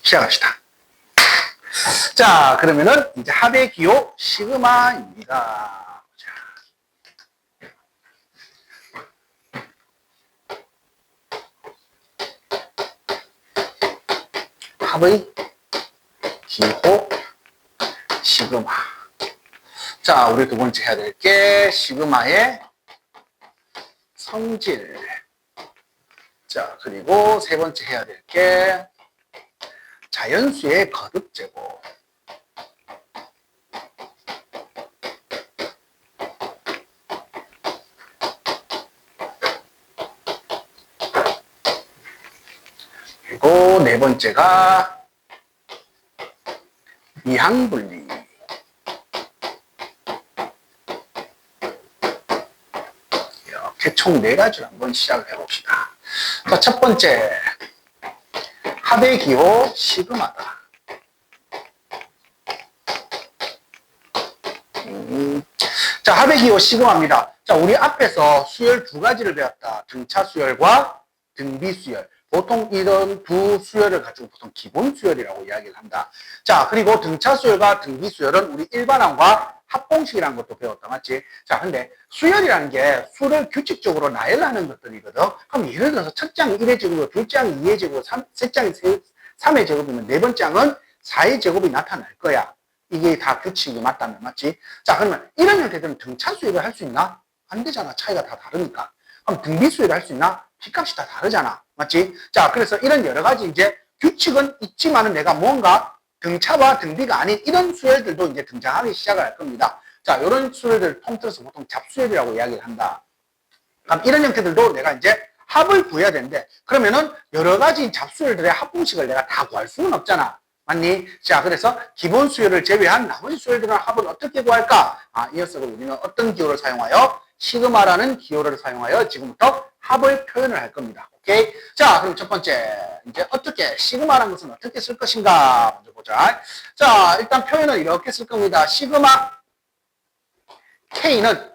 시작합시다. 자, 그러면은 이제 합의 기호 시그마입니다. 자. 합의 기호 시그마. 자, 우리 두 번째 해야 될 게 시그마의 성질. 자, 그리고 세 번째 해야 될 게 자연수의 거듭 제곱. 그리고 네 번째가 이항분리. 이렇게 총 네 가지로 한번 시작을 해봅시다. 자, 첫 번째. 합의 기호 시그마다. 자, 합의 기호 시그마입니다. 자, 우리 앞에서 수열 두 가지를 배웠다. 등차 수열과 등비 수열. 보통 이런 두 수열을 가지고 보통 기본 수열이라고 이야기를 한다. 자, 그리고 등차 수열과 등비 수열은 우리 일반항과 합공식이라는 것도 배웠다. 맞지? 자, 근데 수열이라는 게 수를 규칙적으로 나열하는 것들이거든. 그럼 예를 들어서 첫 장이 1의 제곱이고, 둘 장이 2의 제곱이고, 셋 장이 3의 제곱이면 네 번째 장은 4의 제곱이 나타날 거야. 이게 다 규칙이 맞다면, 맞지? 자, 그러면 이런 형태들은 등차 수열을 할 수 있나? 안 되잖아. 차이가 다 다르니까. 그럼 등비 수열을 할 수 있나? 핏값이 다 다르잖아. 맞지? 자, 그래서 이런 여러 가지 이제 규칙은 있지만은 내가 뭔가 등차와 등비가 아닌 이런 수열들도 이제 등장하기 시작을 할 겁니다. 자, 이런 수열들 통틀어서 보통 잡수열이라고 이야기를 한다. 그럼 이런 형태들도 내가 이제 합을 구해야 되는데, 그러면은 여러 가지 잡수열들의 합공식을 내가 다 구할 수는 없잖아. 맞니? 자, 그래서 기본 수열을 제외한 나머지 수열들은 합을 어떻게 구할까? 이 녀석을 우리는 어떤 기호를 사용하여? 시그마라는 기호를 사용하여 지금부터 합을 표현을 할 겁니다. 오케이? 자, 그럼 첫 번째, 이제 어떻게, 시그마라는 것은 어떻게 쓸 것인가? 먼저 보자. 자, 일단 표현을 이렇게 쓸 겁니다. 시그마 K는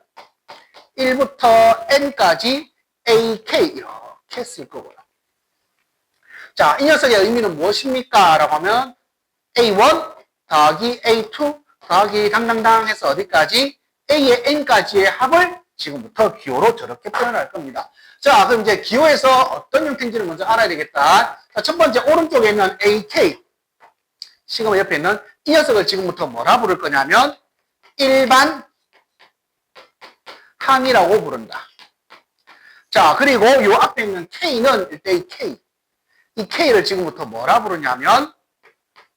1부터 N까지 AK, 이렇게 쓸 거고요. 자, 이 녀석의 의미는 무엇입니까? 라고 하면 A1 더하기 A2 더하기 당당당 해서 어디까지? A의 N까지의 합을 지금부터 기호로 저렇게 표현할 겁니다. 자, 그럼 이제 기호에서 어떤 형태인지를 먼저 알아야 되겠다. 자, 첫 번째 오른쪽에 있는 AK, 시그마 옆에 있는 이 녀석을 지금부터 뭐라 부를 거냐면 일반 항이라고 부른다. 자, 그리고 요 앞에 있는 K는 일대의 K. 이 K를 지금부터 뭐라 부르냐면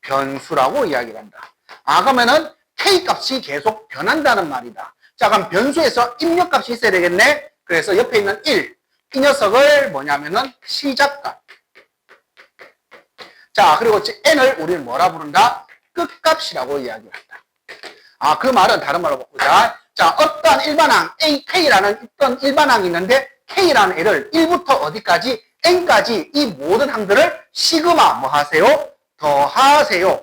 변수라고 이야기를 한다. 그러면은 K 값이 계속 변한다는 말이다. 자, 그럼 변수에서 입력값이 있어야 되겠네. 그래서 옆에 있는 1, 이 녀석을 뭐냐면은 시작값. 자, 그리고 n을 우리는 뭐라 부른다? 끝값이라고 이야기를 한다. 그 말은 다른 말로 바꾸자. 자, 어떠한 일반항 AK라는 어떤 일반항이 있는데 K라는 애를 1부터 어디까지? N까지 이 모든 항들을 시그마 뭐 하세요? 더하세요.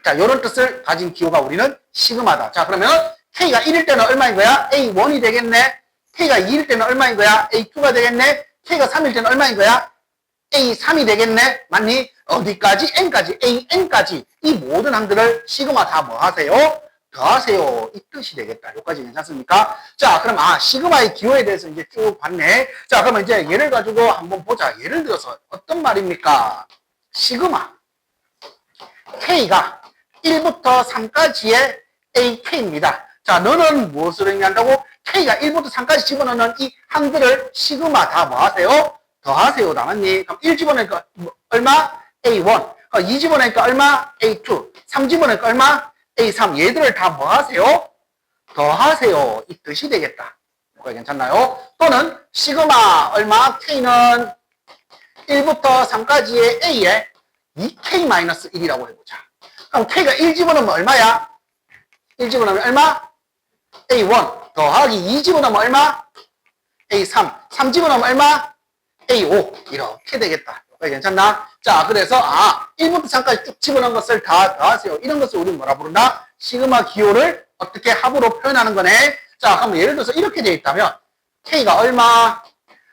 자, 요런 뜻을 가진 기호가 우리는 시그마다. 자, 그러면 K가 1일 때는 얼마인 거야? A1이 되겠네. K가 2일 때는 얼마인 거야? A2가 되겠네. K가 3일 때는 얼마인 거야? A3이 되겠네. 맞니? 어디까지? N까지, AN까지 이 모든 항들을 시그마 다 뭐 하세요? 더하세요. 이 뜻이 되겠다. 여기까지 괜찮습니까? 자, 그럼 시그마의 기호에 대해서 이제 쭉 봤네. 자, 그러면 이제 예를 가지고 한번 보자. 예를 들어서 어떤 말입니까? 시그마 K가 1부터 3까지의 AK입니다. 자, 너는 무엇을 의미한다고? K가 1부터 3까지 집어넣는 이 항들을 시그마 다 뭐 하세요? 더하세요. 나왔니? 그럼 1 집어넣으니까 얼마? A1. 2 집어넣으니까 얼마? A2. 3 집어넣으니까 얼마? A3. 얘들을 다 뭐 하세요? 더하세요. 이 뜻이 되겠다. 이거 괜찮나요? 또는 시그마 얼마? K는 1부터 3까지의 A에 2K-1이라고 해보자. 그럼 K가 1 집어넣으면 얼마야? 1 집어넣으면 얼마? A1 더하기 2 집어넣으면 얼마? A3 3 집어넣으면 얼마? A5 이렇게 되겠다. 괜찮나? 자, 그래서 1부터 3까지 쭉 집어넣은 것을 다 더하세요. 이런 것을 우리는 뭐라 부른다? 시그마 기호를 어떻게 합으로 표현하는 거네. 자, 그럼 예를 들어서 이렇게 되어 있다면 K가 얼마?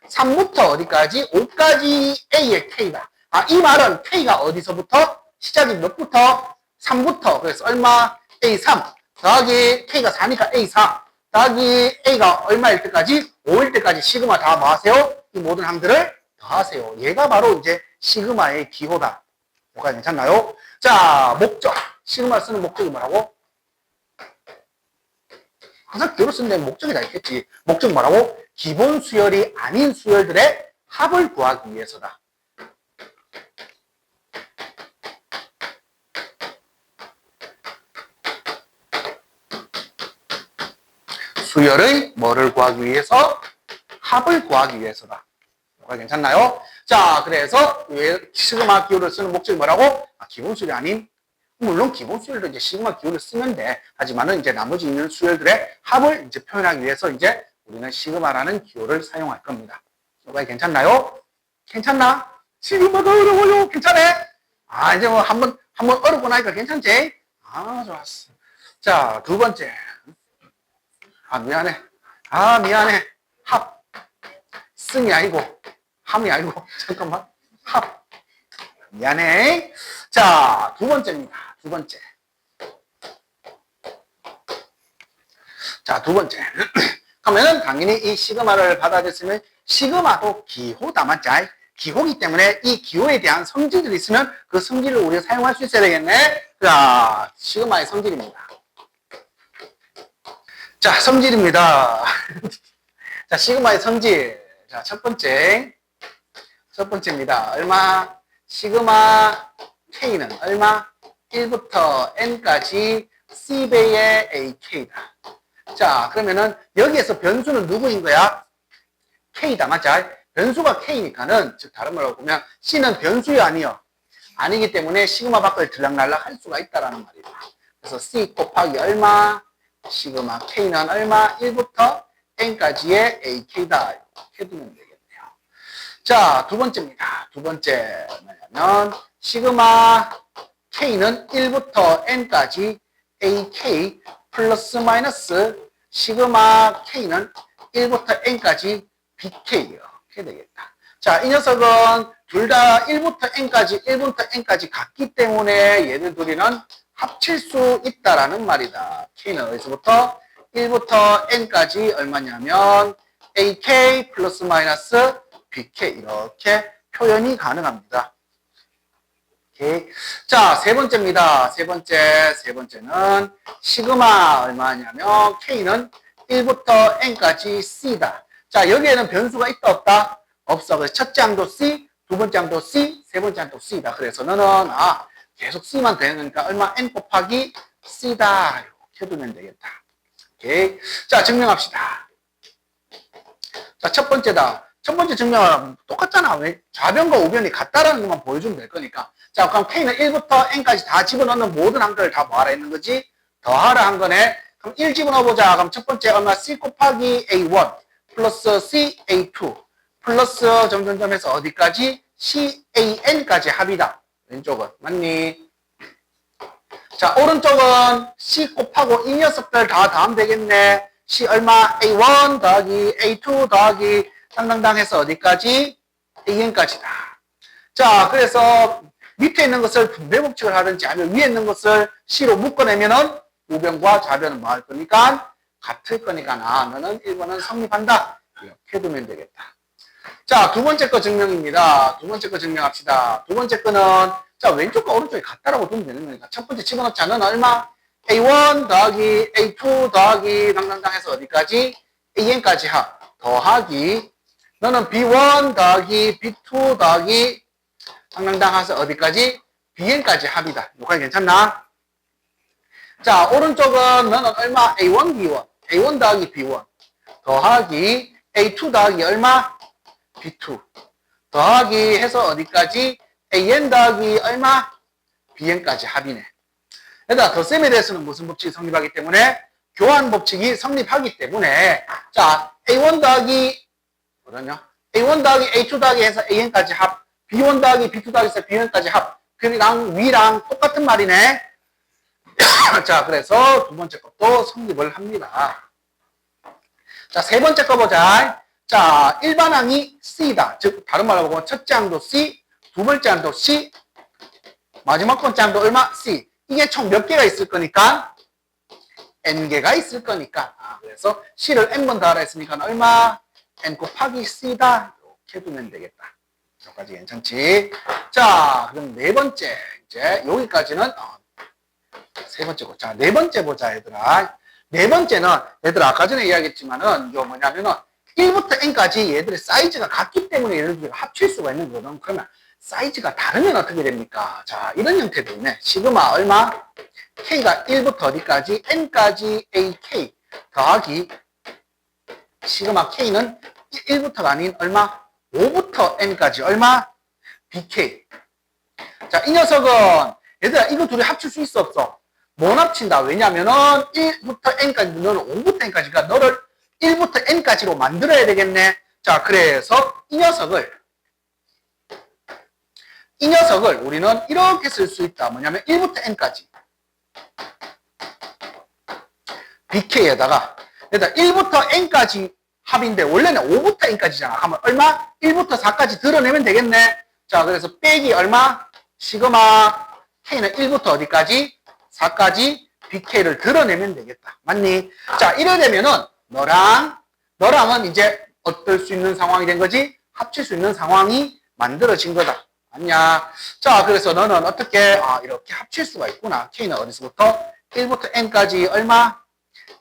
3부터 어디까지? 5까지 A의 K다. 아, 이 말은 K가 어디서부터? 시작이 몇부터? 3부터. 그래서 얼마? A3 더하기 K가 4니까 A4 더하기 A가 얼마일 때까지? 5일 때까지 시그마 다 뭐 하세요? 이 모든 항들을 더하세요. 얘가 바로 이제 시그마의 기호다. 뭐가 괜찮나요? 자, 목적. 시그마를 쓰는 목적이 뭐라고? 항상 교로 쓰는 데는 목적이 다 있겠지. 목적 뭐라고? 기본 수열이 아닌 수열들의 합을 구하기 위해서다. 수열의 뭐를 구하기 위해서? 합을 구하기 위해서다. 뭐가 괜찮나요? 자, 그래서 시그마 기호를 쓰는 목적이 뭐라고? 기본 수열이 아닌, 물론 기본 수열도 이제 시그마 기호를 쓰면 돼. 하지만은 이제 나머지 있는 수열들의 합을 이제 표현하기 위해서 이제 우리는 시그마라는 기호를 사용할 겁니다. 뭐가 괜찮나요? 괜찮나? 시그마가 어려워요. 괜찮아? 아, 이제 뭐 한번 어렵고 나니까 괜찮지? 아, 좋았어. 자, 두 번째. 아, 미안해. 아, 미안해. 합. 승이 아니고, 함이 아니고, 잠깐만. 합. 미안해. 자, 두 번째입니다. 두 번째. 자, 두 번째. 그러면은 당연히 이 시그마를 받아들였으면 시그마도 기호다, 맞지? 기호기 때문에 이 기호에 대한 성질들이 있으면 그 성질을 우리가 사용할 수 있어야 되겠네. 자, 시그마의 성질입니다. 자, 성질입니다. 자, 시그마의 성질. 자, 첫 번째입니다. 얼마? 시그마 K는 얼마? 1부터 N까지 C배의 AK다. 자, 그러면은 여기에서 변수는 누구인 거야? K다, 맞죠? 변수가 K니까는, 즉 다른 말로 보면 C는 변수야 아니요? 아니기 때문에 시그마 밖을 들락날락 할 수가 있다라는 말이다. 그래서 C 곱하기 얼마? 시그마 K는 얼마? 1부터 N까지의 AK다. 이렇게 두면 되겠네요. 자, 두 번째입니다. 두 번째 뭐냐면 시그마 K는 1부터 N까지 AK 플러스 마이너스 시그마 K는 1부터 N까지 BK 이렇게 되겠다. 자, 이 녀석은 둘 다 1부터 N까지 같기 때문에 얘네 둘이는 합칠 수 있다라는 말이다. K는 어디서부터? 1부터 N까지 얼마냐면 AK 플러스 마이너스 BK 이렇게 표현이 가능합니다. 오케이. 자, 세 번째입니다. 세 번째는 시그마 얼마냐면 K는 1부터 N까지 C다. 자, 여기에는 변수가 있다 없다? 없어. 그래서 첫째 항도 C, 두 번째 항도 C, 세 번째 항도 C다. 그래서 너는 계속 C만 되니까 얼마? N 곱하기 C다. 이렇게 두면 되겠다. 오케이. 자, 증명합시다. 자, 첫 번째다. 첫 번째 증명은 똑같잖아. 왜? 좌변과 우변이 같다라는 것만 보여주면 될 거니까. 자, 그럼 K는 1부터 N까지 다 집어넣는 모든 항들을 다 뭐하라 했는 거지? 더하라 한 거네. 그럼 1 집어넣어보자. 그럼 첫 번째 얼마? C 곱하기 A1 플러스 C A2 플러스 점점점 해서 어디까지? C AN까지 합이다. 왼쪽은. 맞니? 자, 오른쪽은 C 곱하고 이 녀석들 다 더하면 되겠네. C 얼마? A1 더하기 A2 더하기 당당당 해서 어디까지? AN까지다. 자, 그래서 밑에 있는 것을 분배 법칙을 하든지 아니면 위에 있는 것을 C로 묶어내면은 우변과 좌변은 뭐 할 거니까? 같을 거니까 너는 1번은 성립한다. 이렇게 두면 되겠다. 자, 두 번째 거 증명입니다. 두 번째 거 증명합시다. 두 번째 거는 자, 왼쪽과 오른쪽이 같다라고 두면 되는 거니까 첫 번째 집어넣자. 는 얼마? A1 더하기 A2 더하기 당당당 해서 어디까지? AN까지 합. 더하기 너는 B1 더하기 B2 더하기 당당당 해서 어디까지? BN까지 합이다. 여기까지 괜찮나? 자, 오른쪽은 너는 얼마? A1 B1 A1 더하기 B1 더하기 A2 더하기 얼마? B2 더하기 해서 어디까지? AN 더하기 얼마? BN까지 합이네. 얘들아, 덧셈에 대해서는 무슨 법칙이 성립하기 때문에? 교환 법칙이 성립하기 때문에 자, A1 더하기 뭐냐? A1 더하기 A2 더하기 해서 AN까지 합 B1 더하기 B2 더하기 해서 BN까지 합 그랑 위랑 똑같은 말이네. 자, 그래서 두 번째 것도 성립을 합니다. 자, 세 번째 거 보자. 자, 일반항이 C다. 즉, 다른 말로 보면 첫째 항도 C, 두 번째 항도 C, 마지막 번째 항도 얼마? C. 이게 총 몇 개가 있을 거니까? N개가 있을 거니까. 그래서 C를 N번 더하라 했으니까 얼마? N 곱하기 C다. 이렇게 두면 되겠다. 여기까지 괜찮지? 자, 그럼 네 번째. 이제 여기까지는 세 번째고. 자, 네 번째 보자, 얘들아. 네 번째는 얘들아 아까 전에 이야기했지만은 이거 뭐냐면은 1부터 N까지 얘들의 사이즈가 같기 때문에 얘네들이 합칠 수가 있는 거거든. 그러면 사이즈가 다르면 어떻게 됩니까? 자, 이런 형태도 있네. 시그마 얼마? K가 1부터 어디까지? N까지 AK 더하기 시그마 K는 1부터가 아닌 얼마? 5부터 N까지 얼마? BK. 자, 이 녀석은 얘들아 이거 둘이 합칠 수 있어 없어? 못 합친다. 왜냐면은 1부터 N까지 너는 5부터 N까지가 너를 1부터 N까지로 만들어야 되겠네. 자, 그래서 이 녀석을 우리는 이렇게 쓸 수 있다. 뭐냐면 1부터 N까지 BK에다가 일단 1부터 N까지 합인데 원래는 5부터 N까지잖아. 하면 얼마? 1부터 4까지 드러내면 되겠네. 자, 그래서 빼기 얼마? 시그마 K는 1부터 어디까지? 4까지 BK를 드러내면 되겠다. 맞니? 자, 이러려면은 너랑은 이제 어떨 수 있는 상황이 된 거지? 합칠 수 있는 상황이 만들어진 거다. 맞냐? 자, 그래서 너는 어떻게? 이렇게 합칠 수가 있구나. K는 어디서부터? 1부터 N까지 얼마?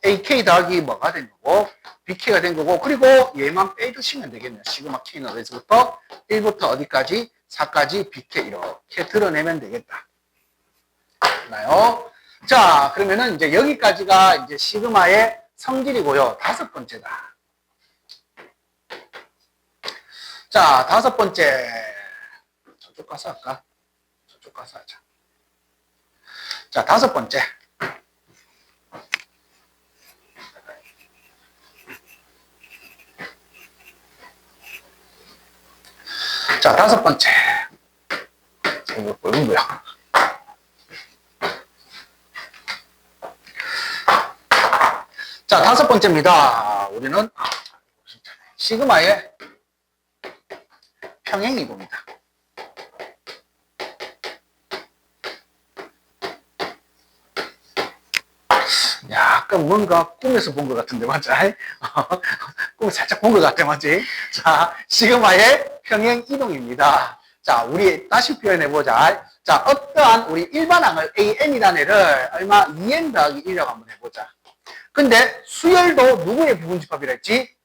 AK 더하기 뭐가 된 거고? BK가 된 거고, 그리고 얘만 빼주시면 되겠네요. 시그마 K는 어디서부터? 1부터 어디까지? 4까지 BK 이렇게 드러내면 되겠다. 나요? 자, 그러면은 이제 여기까지가 이제 시그마의 성질이고요. 다섯 번째다. 자, 다섯 번째. 저쪽 가서 할까? 저쪽 가서 하자. 자, 다섯 번째. 자, 다섯 번째. 이거 뭐야? 자, 다섯 번째입니다. 우리는 시그마의 평행이동이다. 약간 뭔가 꿈에서 본 것 같은데, 맞지? 꿈을 살짝 본 것 같아, 맞지? 자, 시그마의 평행이동입니다. 자, 우리 다시 표현해보자. 자, 어떠한 우리 일반항을 AN이라는 애를 얼마? 2N 더하기 1이라고 한번 해보자. 근데 수열도 누구의 부분집합이라 했지?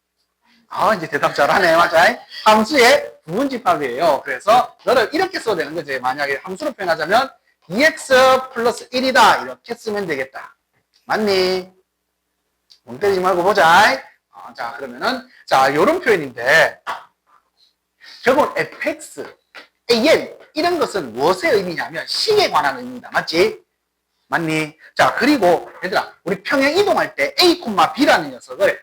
이제 대답 잘하네, 맞아? 함수의 부분집합이에요. 그래서 너를 이렇게 써도 되는 거지. 만약에 함수로 표현하자면 2x 플러스 1이다. 이렇게 쓰면 되겠다. 맞니? 멍 때리지 말고 보자. 자, 그러면은, 자, 요런 표현인데, 결국 fx, an, 이런 것은 무엇의 의미냐면, 식에 관한 의미다. 맞지? 맞니? 자, 그리고, 얘들아, 우리 평행 이동할 때 a, b라는 녀석을,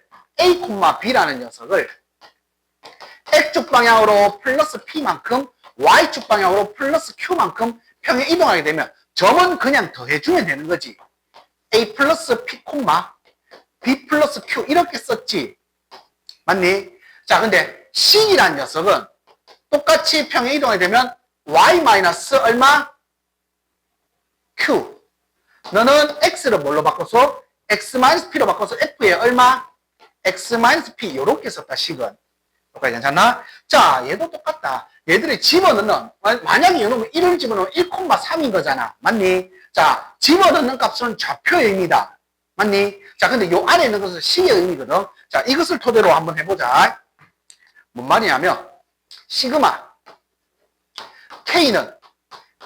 x축 방향으로 플러스 p만큼, y축 방향으로 플러스 q만큼 평행 이동하게 되면, 점은 그냥 더해주면 되는 거지. A 플러스 P, B 플러스 Q 이렇게 썼지. 맞니? 자, 근데 C이라는 녀석은 똑같이 평행 이동하게 되면 Y 마이너스 얼마? Q. 너는 X를 뭘로 바꿔서? X 마이너스 P로 바꿔서 F에 얼마? X 마이너스 P 이렇게 썼다, 식은. 여기까지 괜찮나? 자, 얘도 똑같다. 얘들이 집어넣는, 만약에 이놈은 1을 집어넣으면 1,3인 거잖아. 맞니? 자, 집어넣는 값은 좌표의 의미다. 맞니? 자, 근데 요 안에 있는 것은 식의 의미거든. 자, 이것을 토대로 한번 해보자. 뭔 말이냐면, 시그마 K는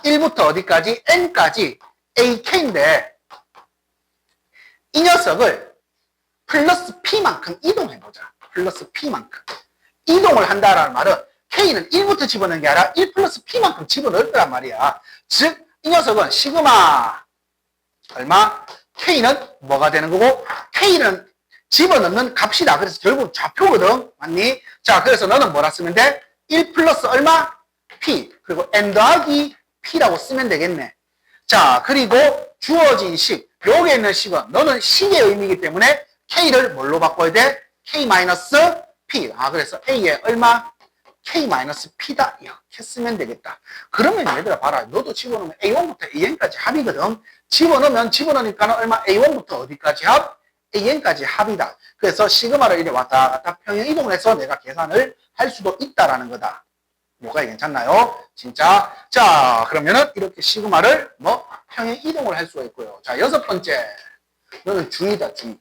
1부터 어디까지? N까지 AK인데, 이 녀석을 플러스 P만큼 이동해보자. 플러스 P만큼. 이동을 한다라는 말은 K는 1부터 집어넣는 게 아니라 1 플러스 P만큼 집어넣을 거란 말이야. 즉, 이 녀석은 시그마 얼마? K는 뭐가 되는 거고, K는 집어넣는 값이다. 그래서 결국 좌표거든. 맞니? 자, 그래서 너는 뭐라 쓰면 돼? 1 플러스 얼마? P. 그리고 N 더하기 P라고 쓰면 되겠네. 자, 그리고 주어진 식. 여기에 있는 식은 너는 식의 의미이기 때문에 K를 뭘로 바꿔야 돼? K 마이너스 P. 그래서 A에 얼마? K-P다. 이렇게 쓰면 되겠다. 그러면 얘들아 봐라. 너도 집어넣으면 A1부터 AN까지 합이거든. 집어넣으니까 얼마? A1부터 어디까지 합? AN까지 합이다. 그래서 시그마를 이래 왔다 갔다 평행 이동을 해서 내가 계산을 할 수도 있다라는 거다. 뭐가 괜찮나요? 진짜. 자, 그러면은 이렇게 시그마를 평행 이동을 할 수가 있고요. 자, 6번째. 너는 주의다, 주의.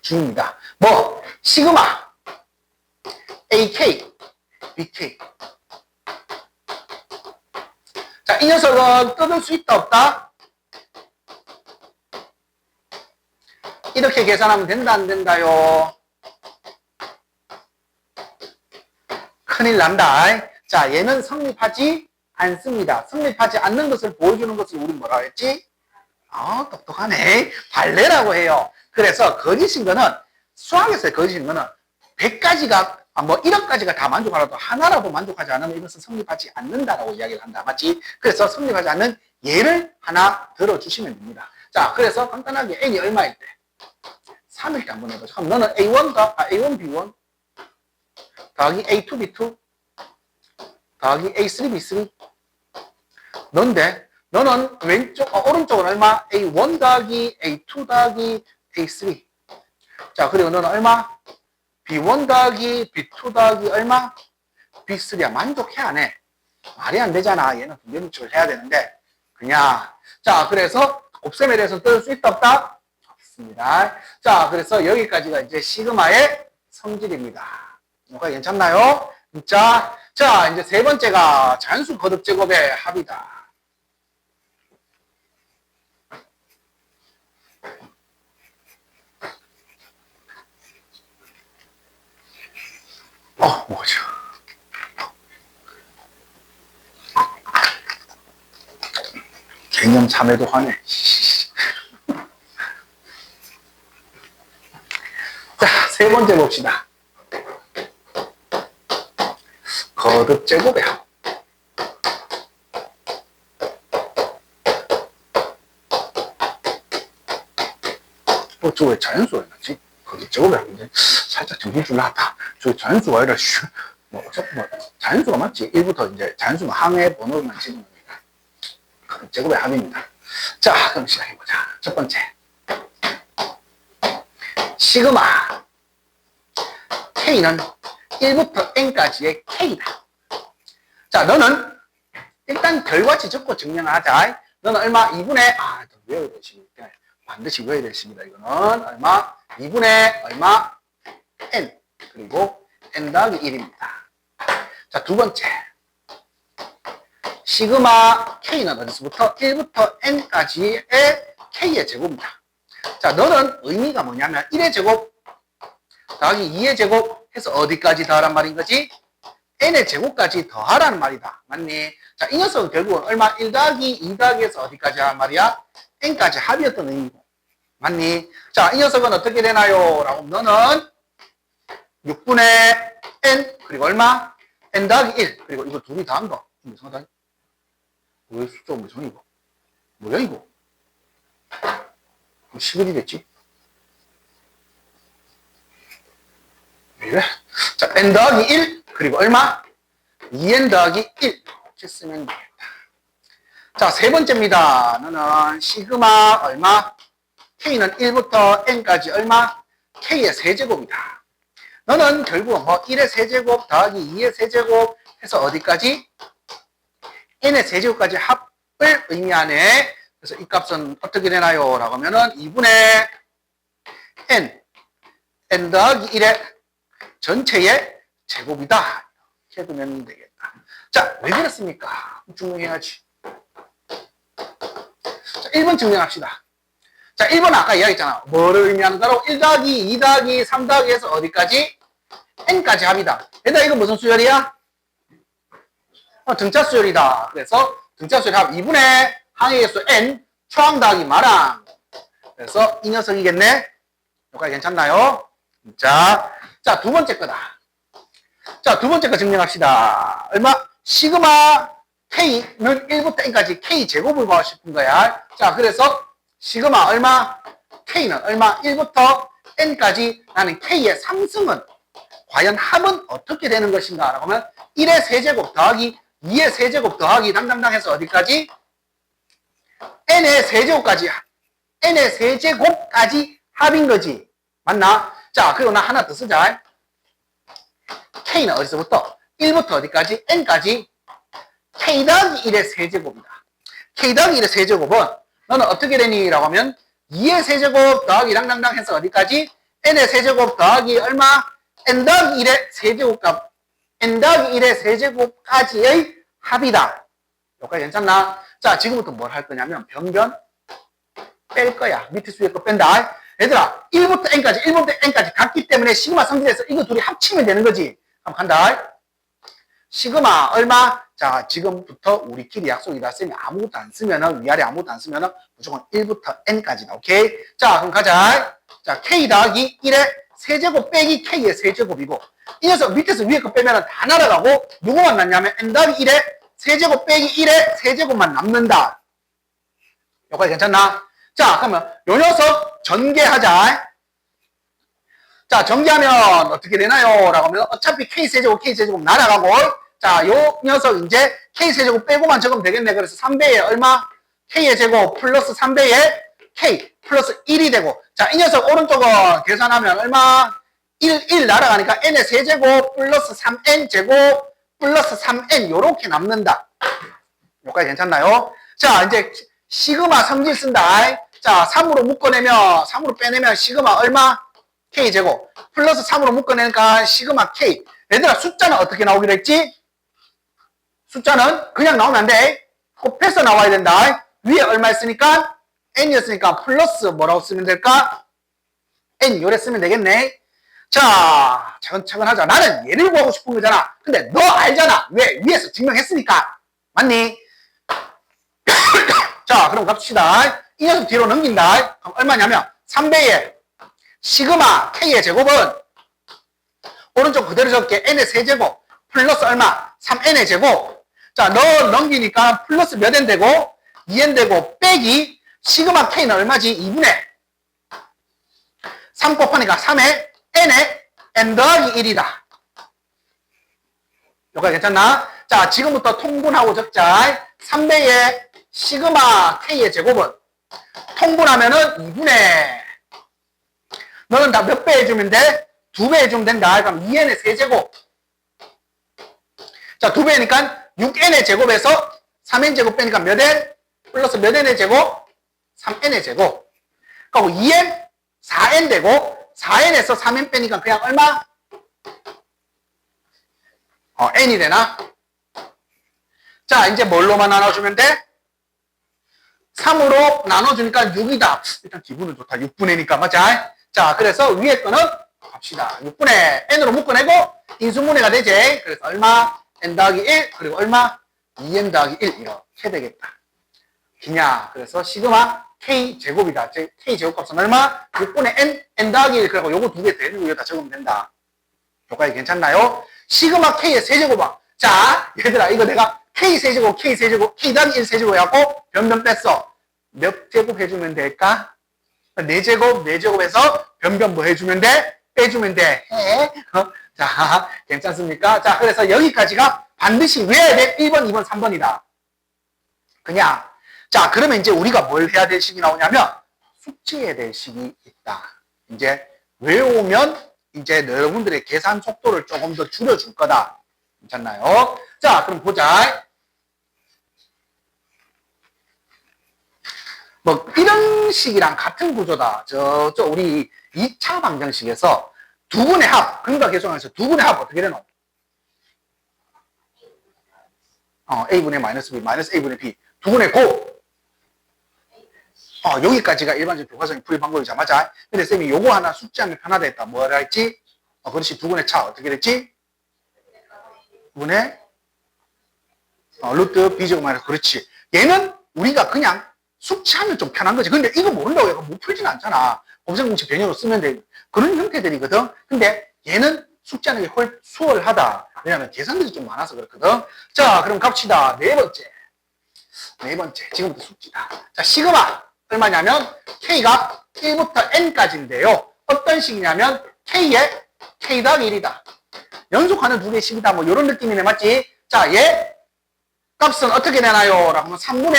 주의입니다. 시그마, AK, BK. 자, 이 녀석은 뜯을 수 있다, 없다? 이렇게 계산하면 된다, 안 된다요? 큰일 난다. 자, 얘는 성립하지 않습니다. 성립하지 않는 것을 보여주는 것을 우리 뭐라 했지? 똑똑하네. 발레라고 해요. 그래서 거짓인 거는, 수학에서의 거짓인 거는 100가지가, 1억가지가 다 만족하라도 하나라도 만족하지 않으면 이것은 성립하지 않는다라고 이야기를 한다. 맞지? 그래서 성립하지 않는 예를 하나 들어주시면 됩니다. 자, 그래서 간단하게 n이 얼마일 때? 3일 때 한번 해보자. 그럼 너는 A1, B1 더하기 A2, B2 더하기 A3, B3 너는 오른쪽은 얼마? A1 더하기 A2 더하기 A3. 자, 그리고 너는 얼마? B1 더하기 B2 더하기 얼마? B3야. 만족해, 안 해? 말이 안 되잖아. 얘는 분배법칙을 해야 되는데. 그냥. 자, 그래서 곱셈에 대해서 뜰 수 있다, 없다? 없습니다. 자, 그래서 여기까지가 이제 시그마의 성질입니다. 뭐가 괜찮나요? 자, 이제 세 번째가 잔수 거듭 제곱의 합이다. 뭐죠? 개념 참여도 하네. 자, 세 번째 봅시다. 거듭 제곱의 합. 저거 왜 자연수가 있나지? 거듭 제곱의 합인데 살짝 정신줄 나왔다. 저 자연수가 아니라 자연수가 맞지? 1부터 이제 자연수는 항의 번호만 집어넣으니까 거듭 제곱의 합입니다. 자, 그럼 시작해보자. 첫 번째. 시그마 K는 1부터 N까지의 K다. 자, 너는 일단 결과치 적고 증명을 하자. 너는 얼마? 2분의 외워야 되십니까? 반드시 외워야 되십니다. 이거는 얼마? 2분의 얼마? N 그리고 N 더하기 1입니다. 자, 두 번째. 시그마 K는 어디서부터? 1부터 N까지의 K의 제곱입니다. 자, 너는 의미가 뭐냐면 1의 제곱 더하기 2의 제곱 해서 어디까지 더하란 말인 거지? N의 제곱까지 더하라는 말이다. 맞니? 자, 이 녀석은 결국은 얼마? 1 더하기 2 더하기 해서 어디까지 하란 말이야? N까지 합이었던 의미고. 맞니? 자, 이 녀석은 어떻게 되나요? 라고 너는 6분의 N 그리고 얼마? N 더하기 1 그리고 이거 둘이 더한 거. 좀 이상하다. 왜 숫자가 뭐 이상해 이거? 뭐야 이거? 11이 됐지? 왜? 자, N 더하기 1 그리고 얼마? 2N 더하기 1 이렇게 쓰면 되겠다. 자, 세 번째입니다. 너는 시그마 얼마? K는 1부터 N까지 얼마? K의 세제곱이다. 너는 결국 1의 세제곱 더하기 2의 세제곱 해서 어디까지? N의 세제곱까지 합을 의미하네. 그래서 이 값은 어떻게 되나요? 라고 하면은 2분의 N 더하기 1의 전체의 제곱이다. 이렇게 두면 되겠다. 자, 왜 그렇습니까? 증명해야지. 자, 1번 증명합시다. 자, 1번은 아까 이야기했잖아. 뭐를 의미하는가로? 1 더하기 2 더하기 3 더하기 해서 어디까지? N까지 합이다. 얘들아, 이거 무슨 수열이야? 등차 수열이다. 그래서 등차 수열 합 2분의 항의 개수 N 초항 더하기 마랑. 그래서 이 녀석이겠네. 여기까지 괜찮나요? 자, 두 번째 거다. 자, 두 번째 거 증명합시다. 얼마? 시그마 K는 1부터 N까지 K 제곱을 구하고 싶은 거야. 자, 그래서 시그마 얼마? K는 얼마? 1부터 n까지 나는 k의 3승은 과연 합은 어떻게 되는 것인가? 라고 하면 1의 세제곱 더하기 2의 세제곱 더하기 당당당 해서 어디까지? n의 세제곱까지 합인 거지. 맞나? 자, 그리고 나 하나 더 쓰자. k는 어디서부터? 1부터 어디까지? n까지 k 더하기 1의 세제곱이다. k 더하기 1의 세제곱은 너는 어떻게 되니? 라고 하면 2의 세제곱 더하기 당당당 해서 어디까지? n의 세제곱 더하기 얼마? n 더하기 1의 세제곱값 n 더하기 1의 세제곱까지의 합이다. 여기까지 괜찮나? 자, 지금부터 뭘 할 거냐면 변변 뺄 거야. 밑에 수의 거 뺀다. 얘들아, 1부터 n까지 같기 때문에 시그마 성질에서 이거 둘이 합치면 되는 거지. 한번 간다. 시그마 얼마? 자, 지금부터 우리끼리 약속이다. 쌤이 아무것도 안 쓰면은, 위아래 아무것도 안 쓰면은 무조건 1부터 n까지다. 오케이? 자, 그럼 가자. 자, k 더하기 1의 세제곱 빼기 k의 세제곱이고, 이 녀석 밑에서 위에 거 빼면은 다 날아가고, 누구만 남냐면 n 더하기 1의 세제곱 빼기 1의 세제곱만 남는다. 여기까지 괜찮나? 자, 그러면 요 녀석 전개하자. 자, 전개하면 어떻게 되나요? 라고 하면 어차피 K세제곱 날아가고, 자, 요 녀석 이제 K세제곱 빼고만 적으면 되겠네. 그래서 3배에 얼마? K의 제곱 플러스 3배에 K 플러스 1이 되고, 자, 이 녀석 오른쪽은 계산하면 얼마? 1 날아가니까 N의 세제곱 플러스 3N 제곱 플러스 3N 요렇게 남는다. 여기까지 괜찮나요? 자, 이제 시그마 성질 쓴다. 자, 3으로 묶어내면, 3으로 빼내면 시그마 얼마? K제곱. 플러스 3으로 묶어내니까 시그마 K. 얘들아, 숫자는 어떻게 나오기로 했지? 숫자는 그냥 나오면 안 돼. 곱해서 나와야 된다. 위에 얼마 있으니까? N이었으니까 플러스 뭐라고 쓰면 될까? N 요래 쓰면 되겠네. 자, 차근차근 하자. 나는 얘를 구하고 싶은 거잖아. 근데 너 알잖아. 왜? 위에서 증명했으니까. 맞니? 자, 그럼 갑시다. 이 녀석 뒤로 넘긴다. 그럼 얼마냐면 3배에 시그마 K의 제곱은 오른쪽 그대로 적게 N의 세제곱 플러스 얼마? 3N의 제곱. 자, 너 넘기니까 플러스 몇 N 되고 2N 되고 빼기 시그마 K는 얼마지? 2분의 3 곱하니까 3에 N에 N 더하기 1이다. 여기까지 괜찮나? 자, 지금부터 통분하고 적자. 3배에 시그마 K의 제곱은 통분하면은 2분의 너는 다 몇 배 해주면 돼? 2배 해주면 된다. 그럼 2n의 세제곱. 자, 2배니까 6n의 제곱에서 3n 제곱 빼니까 몇 n? 플러스 몇 n의 제곱? 3n의 제곱. 그리고 2n, 4n 되고 4n에서 3n 빼니까 그냥 얼마? n이 되나? 자, 이제 뭘로만 나눠주면 돼? 3으로 나눠주니까 6이다. 일단 기분은 좋다. 6분의니까, 맞아? 자, 그래서 위에 거는 갑시다. 6분의 n으로 묶어내고 인수분해가 되지. 그래서 얼마? n 더하기 1 그리고 얼마? 2n 더하기 1 이렇게 되겠다. 기냐? 그래서 시그마 k 제곱이다. k 제곱값은 얼마? 6분의 n 더하기 1 그리고 요거 두 개 대리고 여기다 적으면 된다. 여기까지 괜찮나요? 시그마 k의 세제곱아. 자, 얘들아 이거 내가 k 세제곱 k 더하기 1 세제곱 해갖고 변변 뺐어. 몇 제곱 해주면 될까? 4제곱, 4제곱에서 변변 뭐 해주면 돼? 빼주면 돼. 자, 괜찮습니까? 자, 그래서 여기까지가 반드시 외워야 돼. 1번, 2번, 3번이다. 그냥. 자, 그러면 이제 우리가 뭘 해야 될 식이 나오냐면, 숙지해야 될 식이 있다. 이제 외우면 이제 여러분들의 계산 속도를 조금 더 줄여줄 거다. 괜찮나요? 자, 그럼 보자. 뭐 이런 식이랑 같은 구조다. 우리 2차 방정식에서 두 분의 합, 근과 계수항에서 두 분의 합 어떻게 되노? a분의 마이너스 b, 마이너스 a분의 b. 두 분의 곱. 여기까지가 일반적인 교과서의 풀이 방법이자 맞아. 근데 쌤이 요거 하나 숙지하면 편하다 했다. 뭐라 했지? 그렇지. 두 분의 차 어떻게 됐지? 분의 루트 b제곱 마이너스. 그렇지. 얘는 우리가 그냥 숙지하면 좀 편한 거지. 근데 이거 모른다고 해서 못 풀진 않잖아. 검색공식 변형으로 쓰면 돼. 그런 형태들이거든. 근데 얘는 숙지하는 게 훨 수월하다. 왜냐면 계산들이 좀 많아서 그렇거든. 자, 그럼 갑시다. 네 번째. 지금부터 숙지다. 자, 시그마. 얼마냐면 K가 1부터 N까지인데요. 어떤 식이냐면 K의 K 더하기 1이다. 연속하는 두 개의 식이다. 뭐 이런 느낌이네. 맞지? 자, 얘 값은 어떻게 되나요? 라고 하면 3분의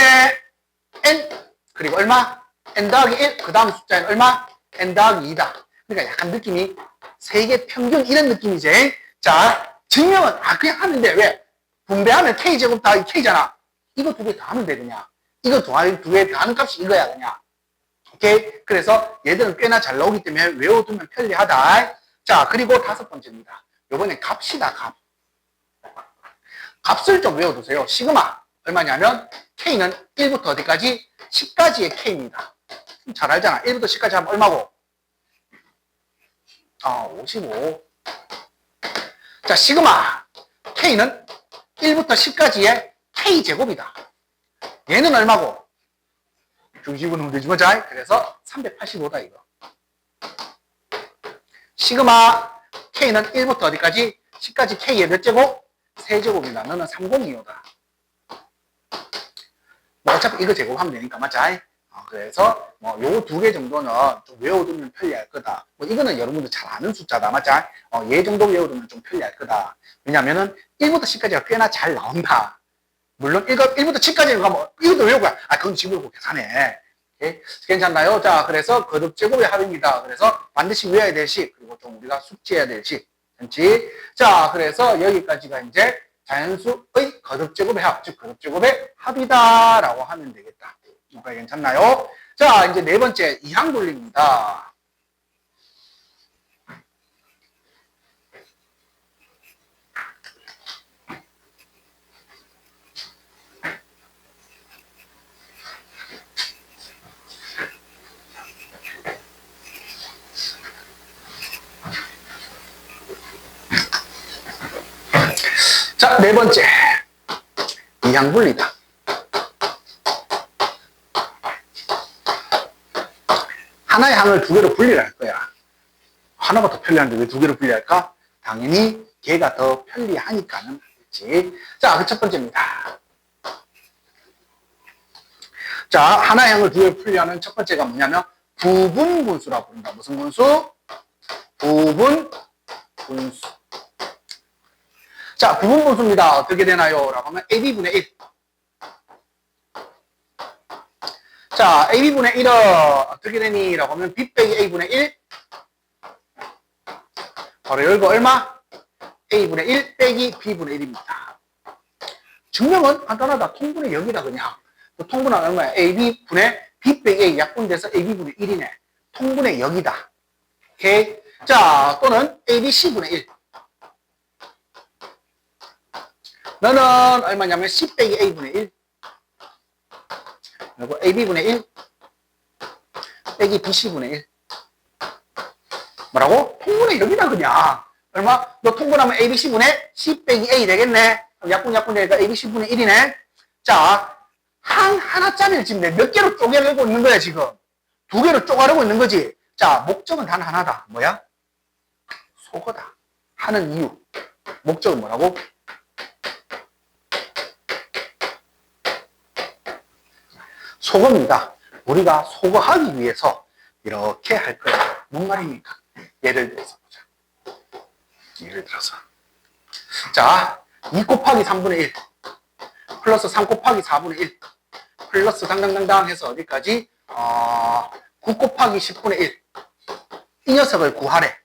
n 그리고 얼마? n 더하기 1. 그 다음 숫자는 얼마? n 더하기 2다. 그러니까 약간 느낌이 세계 평균 이런 느낌이지. 자, 증명은 그냥 하는데 왜? 분배하면 k제곱 더하기 k잖아. 이거 두 개 다 하면 돼 그냥. 이거 두 개 다 하는 값이 이거야 그냥. 오케이? 그래서 얘들은 꽤나 잘 나오기 때문에 외워두면 편리하다. 자, 그리고 다섯 번째입니다. 요번에 값이다 값. 값을 좀 외워두세요. 시그마 얼마냐면 k는 1부터 어디까지? 10까지의 k입니다. 잘 알잖아. 1부터 10까지 하면 얼마고? 55. 자, 시그마 k는 1부터 10까지의 k제곱이다. 얘는 얼마고? 중식으로 되지만 잘. 그래서 385다 이거. 시그마 k는 1부터 어디까지? 10까지 k의 몇 제곱? 세제곱이다. 너는 302호다. 뭐 어차피 이거 제곱하면 되니까 맞지? 그래서 뭐 요 두 개 정도는 좀 외워두면 편리할 거다. 뭐 이거는 여러분들 잘 아는 숫자다. 맞지? 얘 정도 외워두면 좀 편리할 거다. 왜냐면은 1부터 10까지가 꽤나 잘 나온다. 물론 1부터 10까지는 가면 이것도 외우고 그건 집으로 계산해. 오케이? 괜찮나요? 자, 그래서 거듭제곱의 합입니다. 그래서 반드시 외워야 될 식, 그리고 좀 우리가 숙지해야 될 식. 그렇지? 자, 그래서 여기까지가 이제 자연수의 거듭제곱의 합, 즉 거듭제곱의 합이다라고 하면 되겠다. 이거 괜찮나요? 자, 이제 네 번째 이항분리입니다. 자, 네 번째 이항분리다. 하나의 항을 두 개로 분리를 할 거야. 하나가 더 편리한데 왜 두 개로 분리할까? 당연히 걔가 더 편리하니까는 하겠지. 자, 그 첫 번째입니다. 자, 하나의 항을 두 개로 분리하는 첫 번째가 뭐냐면 부분분수라고 부른다. 무슨 분수? 부분분수. 자, 부분분수입니다. 어떻게 되나요? 라고 하면 AB분의 1. 자, AB분의 1은 어떻게 되니? 라고 하면 B 빼기 A분의 1. 바로 열고 얼마? A분의 1 빼기 B분의 1입니다. 증명은 간단하다. 통분의 0이다 그냥. 통분은 얼마야? AB분의 B 빼기 A 약분돼서 AB분의 1이네. 통분의 0이다. 오케이? 자, 또는 ABC분의 1. 너는 얼마냐면 C 빼기 A분의 1. 그리고 AB분의 1 빼기 BC분의 1. 뭐라고? 통분의 0이다 그냥. 얼마? 너 통분하면 ABC분의 C 빼기 A 되겠네. 약분 되니까 ABC분의 1이네. 자, 항 하나짜리를 지금 몇 개로 쪼개려고 있는 거야 지금? 두 개로 쪼가려고 있는 거지. 자, 목적은 단 하나다. 뭐야? 속어다. 하는 이유. 목적은 뭐라고? 속어입니다. 우리가 속어하기 위해서 이렇게 할 거야. 뭔 말입니까? 예를 들어서 보자. 예를 들어서. 자, 2 곱하기 3분의 1 플러스 3 곱하기 4분의 1 플러스 당당당당 해서 어디까지? 9 곱하기 10분의 1. 이 녀석을 구하래.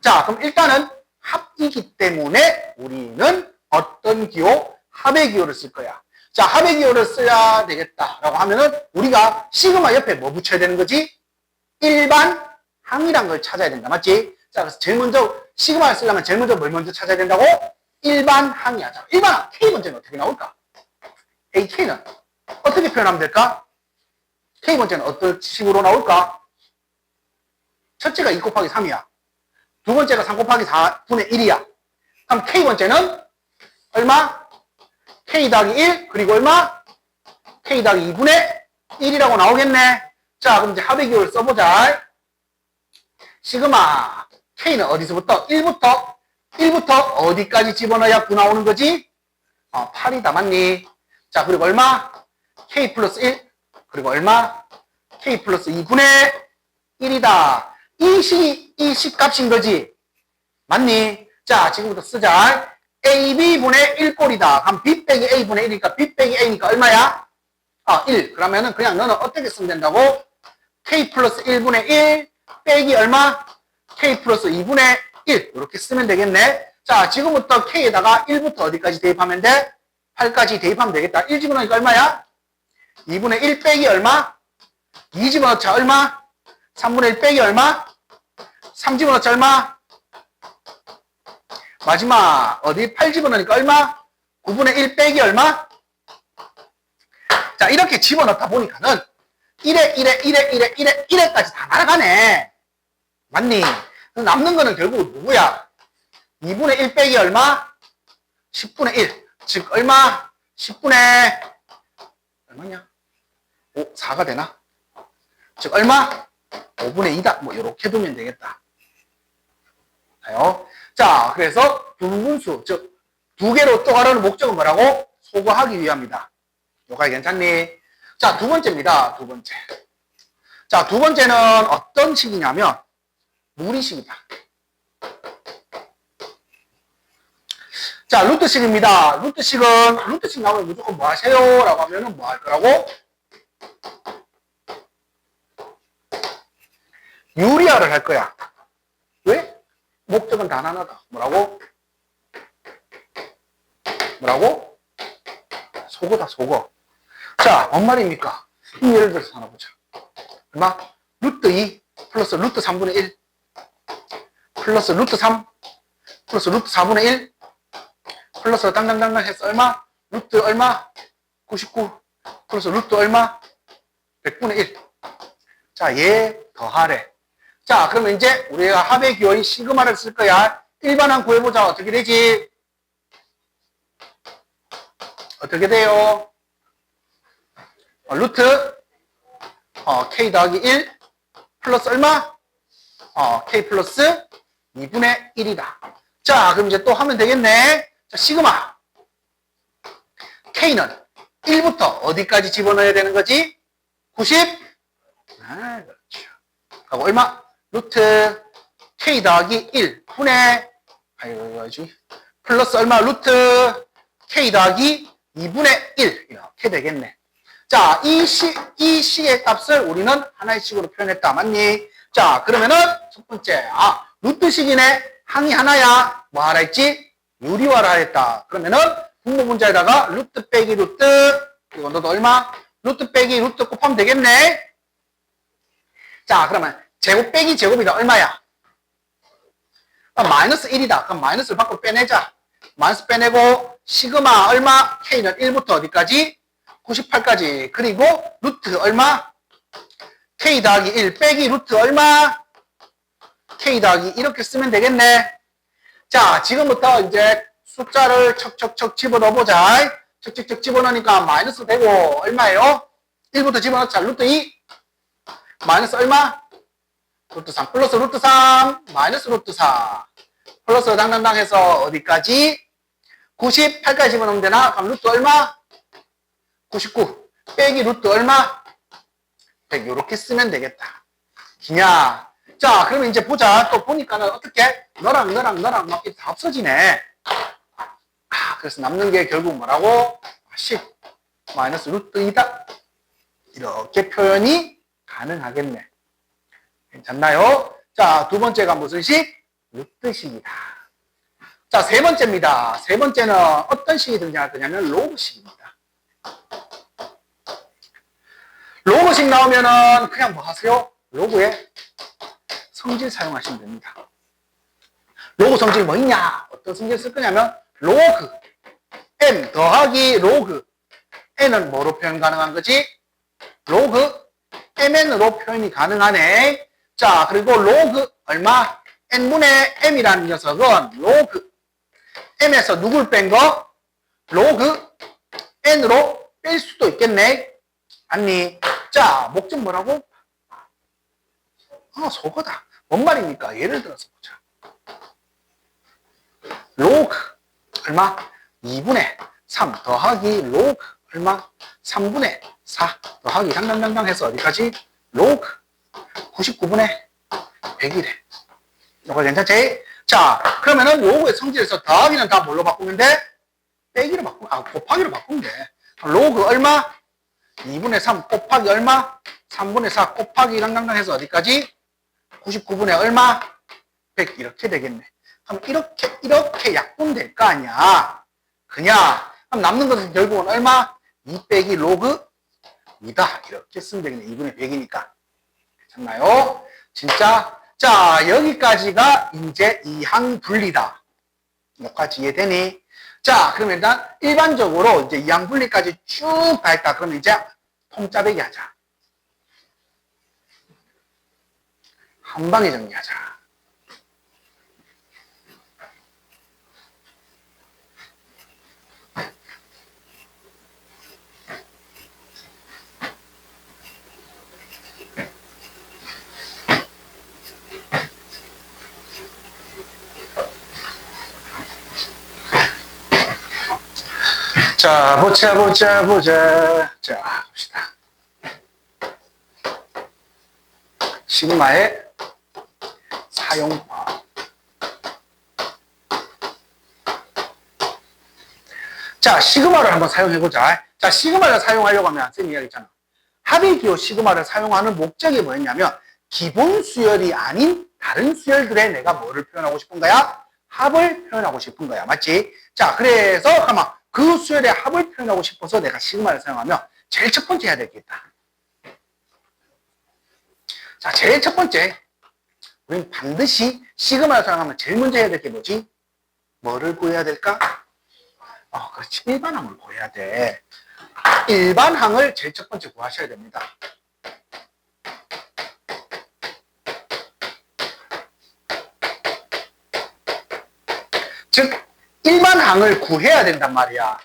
자, 그럼 일단은 합이기 때문에 우리는 어떤 기호? 합의 기호를 쓸 거야. 자, 합의 기호를 써야 되겠다라고 하면은 우리가 시그마 옆에 뭐 붙여야 되는 거지? 일반 항이란 걸 찾아야 된다. 맞지? 자, 그래서 제일 먼저 시그마를 쓰려면 제일 먼저 뭘 먼저 찾아야 된다고? 일반 항이야. 자, 일반 항 K 번째는 어떻게 나올까? AK는 어떻게 표현하면 될까? K 번째는 어떤 식으로 나올까? 첫째가 2 곱하기 3이야. 두 번째가 3 곱하기 4분의 1이야. 그럼 K 번째는 얼마? K 더하기 1 그리고 얼마? K 더하기 2분의 1이라고 나오겠네. 자, 그럼 이제 합의 기호를 써보자. 시그마 K는 어디서부터? 1부터 어디까지 집어넣어야 9 나오는 거지? 8이다. 맞니? 자, 그리고 얼마? K 플러스 1 그리고 얼마? K 플러스 2분의 1이다. 이 식이 이 식값인 거지. 맞니? 자, 지금부터 쓰자. AB분의 1꼴이다. 그럼 B 빼기 A분의 1이니까 B 빼기 A니까 얼마야? 1. 그러면은 그냥 너는 어떻게 쓰면 된다고? K 플러스 1분의 1 빼기 얼마? K 플러스 2분의 1. 이렇게 쓰면 되겠네. 자, 지금부터 K에다가 1부터 어디까지 대입하면 돼? 8까지 대입하면 되겠다. 1 집어넣으니까 얼마야? 2분의 1 빼기 얼마? 2 집어넣자 얼마? 3분의 1 빼기 얼마? 3 집어넣자 얼마? 마지막 어디 8 집어넣으니까 얼마? 9분의 1 빼기 얼마? 자, 이렇게 집어넣다 보니까는 1에 1에까지 다 날아가네. 맞니? 남는 거는 결국 누구야? 2분의 1 빼기 얼마? 10분의 1. 즉 얼마? 10분의 얼마냐? 4가 되나? 즉 얼마? 5분의 2다. 뭐 이렇게 두면 되겠다. 자, 그래서 분분수, 즉 두 개로 또 가려는 목적은 뭐라고? 소거하기 위함이다. 요까지 괜찮니? 자, 두 번째입니다. 두 번째. 자, 두 번째는 어떤 식이냐면 무리식이다. 자, 루트식입니다. 루트식 나오면 무조건 뭐 하세요? 라고 하면은 뭐 할 거라고? 유리화를 할 거야. 왜? 목적은 단 하나다. 뭐라고? 뭐라고? 소거다, 소거. 자, 뭔 말입니까? 예를 들어서 하나 보자. 얼마? 루트 2 플러스 루트 3분의 1 플러스 루트 3 플러스 루트 4분의 1 플러스 당당당당 해서 얼마? 루트 얼마? 99 플러스 루트 얼마? 100분의 1. 자, 얘 더하래. 자, 그러면 이제 우리가 합의 기호인 시그마를 쓸 거야. 일반항 구해보자. 어떻게 되지? 어떻게 돼요? 루트 K 더하기 1 플러스 얼마? K 플러스 2분의 1이다. 자, 그럼 이제 또 하면 되겠네. 자, 시그마 K는 1부터 어디까지 집어넣어야 되는 거지? 90? 그렇죠. 하고 얼마? 루트 K 더하기 1 분의 플러스 얼마? 루트 K 더하기 2분의 1 이렇게 되겠네. 자, 이 식의 값을 우리는 하나의 식으로 표현했다. 맞니? 자, 그러면은 첫 번째, 루트식이네. 항이 하나야. 뭐 하라 했지? 유리화를 했다. 그러면은 분모 분자에다가 루트 빼기 루트, 이거 너도 얼마? 루트 빼기 루트 곱하면 되겠네. 자, 그러면 제곱 빼기 제곱이다. 얼마야? 마이너스 1이다. 그럼 마이너스를 밖으로 빼내자. 마이너스 빼내고 시그마 얼마? K는 1부터 어디까지? 98까지. 그리고 루트 얼마? K 더하기 1 빼기 루트 얼마? K 더하기 이렇게 쓰면 되겠네. 자, 지금부터 이제 숫자를 척척척 집어넣어보자. 척척척 집어넣으니까 마이너스 되고 얼마예요? 1부터 집어넣자. 루트 2 마이너스 얼마? 루트 3 플러스 루트 3 마이너스 루트 4 플러스 당당당 해서 어디까지? 98까지 집어넣으면 되나? 그럼 루트 얼마? 99 빼기 루트 얼마? 100 이렇게 쓰면 되겠다. 기냐? 자, 그러면 이제 보자. 또 보니까는 어떻게? 너랑 막 이렇게 다 없어지네. 그래서 남는 게 결국 뭐라고? 10 마이너스 루트 2다. 이렇게 표현이 가능하겠네. 괜찮나요? 자, 두 번째가 무슨 식? 루트식이다. 자, 세 번째입니다. 세 번째는 어떤 식이 등장할 거냐면 로그식입니다. 로그식 나오면은 그냥 뭐 하세요? 로그에 성질 사용하시면 됩니다. 로그 성질 뭐 있냐? 어떤 성질 쓸 거냐면 로그 m 더하기 로그 n은 뭐로 표현 가능한 거지? 로그 mn으로 표현이 가능하네. 자, 그리고 로그 얼마? n분의 m이라는 녀석은 로그 m에서 누굴 뺀 거? 로그 n으로 뺄 수도 있겠네. 아니, 자, 목적 뭐라고? 소거다. 뭔 말입니까? 예를 들어서 보자. 로그 얼마? 2분의 3 더하기 로그 얼마? 3분의 4 더하기 당당당당 해서 어디까지? 로그 99분의 100이래. 이거 괜찮지? 자, 그러면은 요거의 성질에서 더하기는 다 뭘로 바꾸면 돼? 빼기로 곱하기로 바꾸면 돼. 로그 얼마? 2분의 3 곱하기 얼마? 3분의 4 곱하기 랑랑랑 해서 어디까지? 99분의 얼마? 100 이렇게 되겠네. 그럼 이렇게 약분될 거 아니야. 그냥 그럼 남는 것은 결국은 얼마? 2 빼기 로그 2다. 이렇게 쓰면 되겠네. 2분의 100이니까. 괜찮나요? 진짜? 자, 여기까지가 이제 이항분리다. 여기까지 이해되니? 자, 그러면 일단 일반적으로 이제 이항분리까지 쭉 갈까? 그럼 이제 통짜배기 하자. 한 방에 정리하자. 자, 보자. 자, 봅시다. 시그마의 사용법. 자, 시그마를 한번 사용해보자. 자, 시그마를 사용하려고 하면 쌤이 이야기했잖아. 합의 기호 시그마를 사용하는 목적이 뭐였냐면 기본 수열이 아닌 다른 수열들에 내가 뭐를 표현하고 싶은 거야? 합을 표현하고 싶은 거야. 맞지? 자, 그래서 가만 그 수열의 합을 표현하고 싶어서 내가 시그마를 사용하면 제일 첫 번째 해야 되겠다. 자, 제일 첫 번째. 우리는 반드시 시그마를 사용하면 제일 먼저 해야 될 게 뭐지? 뭐를 구해야 될까? 그렇지. 일반항을 구해야 돼. 일반항을 제일 첫 번째 구하셔야 됩니다. 즉, 일반항을 구해야 된단 말이야.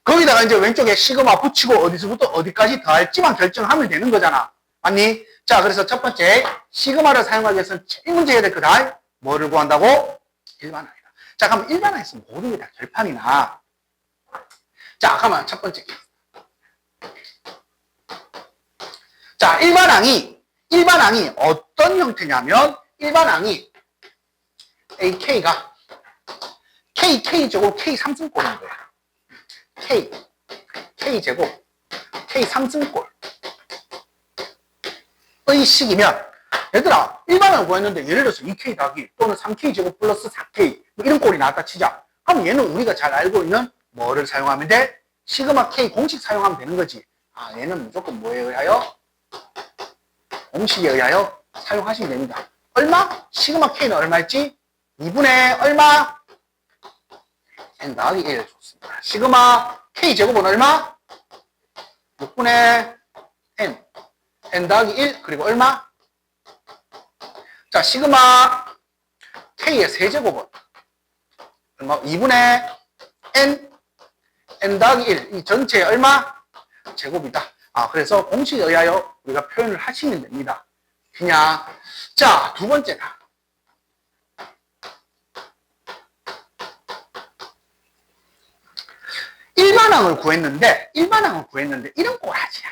거기다가 이제 왼쪽에 시그마 붙이고 어디서부터 어디까지 더할지만 결정하면 되는 거잖아. 맞니? 자, 그래서 첫 번째, 시그마를 사용하기 위해서는 제일 먼저 해야 될 거다. 뭐를 구한다고? 일반항이다. 자, 그럼 일반항에서 모든 게 다 결판이 나. 자, 그러면 첫 번째. 자, 일반항이 어떤 형태냐면, 일반항이 AK가 K제곱 K 3승꼴인 거야. K제곱 K 3승꼴. 의 식이면, 얘들아, 일반항을 구했는데, 예를 들어서 2K 더하기 또는 3K제곱 플러스 4K, 뭐 이런 꼴이 나왔다 치자. 그럼 얘는 우리가 잘 알고 있는 뭐를 사용하면 돼? 시그마 K 공식 사용하면 되는 거지. 얘는 무조건 뭐에 의하여? 공식에 의하여 사용하시면 됩니다. 얼마? 시그마 K는 얼마였지? 2분의 얼마? n 더하기 1 좋습니다. 시그마 K 제곱은 얼마? 6분의 n 더하기 1 그리고 얼마? 자, 시그마 K의 세제곱은 얼마? 2분의 n 더하기 1 이 전체의 얼마? 제곱이다. 그래서 공식에 의하여 우리가 표현을 하시면 됩니다. 그냥 자, 두 번째다. 일반항을 구했는데 이런 꼬라지야.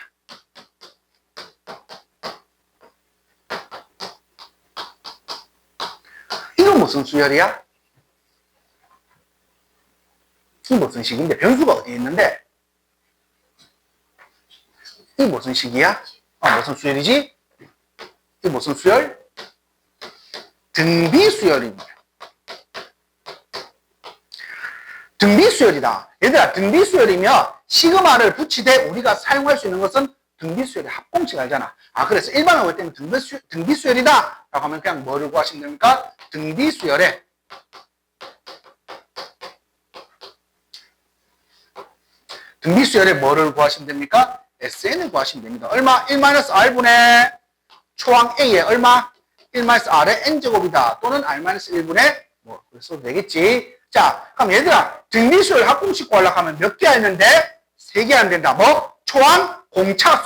이건 무슨 수열이야? 이 무슨 식인데 변수가 어디 있는데? 이 무슨 식이야? 무슨 수열이지? 이 무슨 수열? 등비수열입니다. 등비수열이다. 얘들아, 등비수열이면 시그마를 붙이되 우리가 사용할 수 있는 것은 등비수열의 합공식 알잖아. 그래서 일반항 올 때는 등비수열이다 라고 하면 그냥 뭐를 구하시면 됩니까? 등비수열의 뭐를 구하시면 됩니까? SN을 구하시면 됩니다. 얼마? 1-R분의 초항 A의 얼마? 1-R의 N제곱이다. 또는 R-1분의 뭐 그래서 되겠지. 자, 그럼 얘들아, 등비수열 합공식 구하려고 하면 몇 개 했는데? 3개 안 된다. 뭐? 초항, 공차,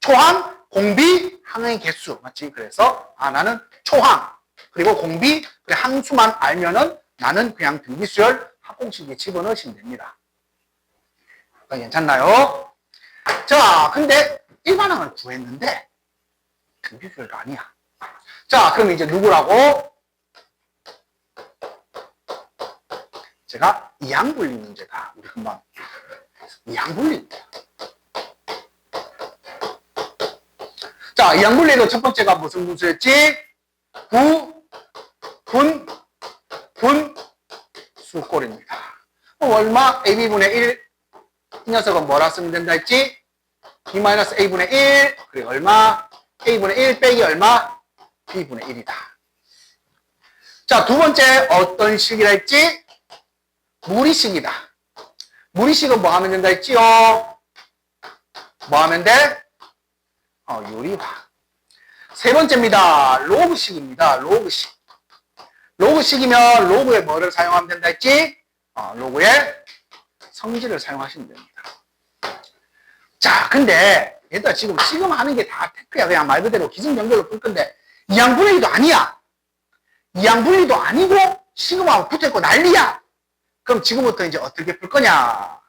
초항, 공비, 항의 개수. 맞지? 그래서, 나는 초항, 그리고 공비, 그리고 항수만 알면은 나는 그냥 등비수열 합공식에 집어넣으시면 됩니다. 괜찮나요? 자, 근데 일반항을 구했는데 등비수열도 아니야. 자, 그럼 이제 누구라고? 제가 이항분리 문제다. 우리 금방 이항분리. 자, 이항분리의 첫 번째가 무슨 분수였지? 분수꼴입니다. 얼마? AB분의 1. 이 녀석은 뭐라 쓰면 된다 했지? B-A분의 1. 그리고 얼마? A분의 1 빼기 얼마? B분의 1이다. 자, 두 번째 어떤 식이라 했지? 무리식이다. 무리식은 뭐 하면 된다 했지요? 뭐 하면 돼? 유리화. 세 번째입니다. 로그식입니다. 로그식. 로그식이면 로그에 뭐를 사용하면 된다 했지? 로그에 성질을 사용하시면 됩니다. 자, 근데 얘들아 지금 하는 게 다 테크야. 그냥 말 그대로 기승전결로 풀 건데 이항분리도 아니야. 이항분리도 아니고 시그마하고 붙어있고 난리야. 그럼 지금부터 이제 어떻게 풀 거냐?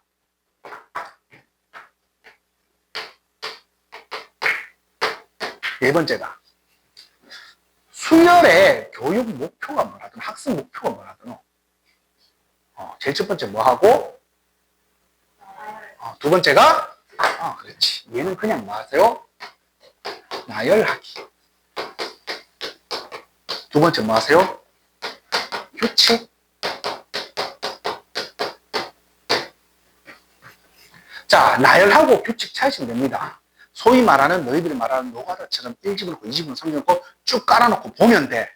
네 번째가 수열의 교육 목표가 뭐라든 학습 목표가 뭐라든 제일 첫 번째 뭐 하고 두 번째가 그렇지. 얘는 그냥 뭐 하세요? 나열하기. 두 번째 뭐 하세요? 규칙. 자, 나열하고 규칙 찾으시면 됩니다. 소위 말하는 너희들이 말하는 노가다처럼 1집을 놓고 2집을 놓고 3집을 놓고 쭉 깔아놓고 보면 돼.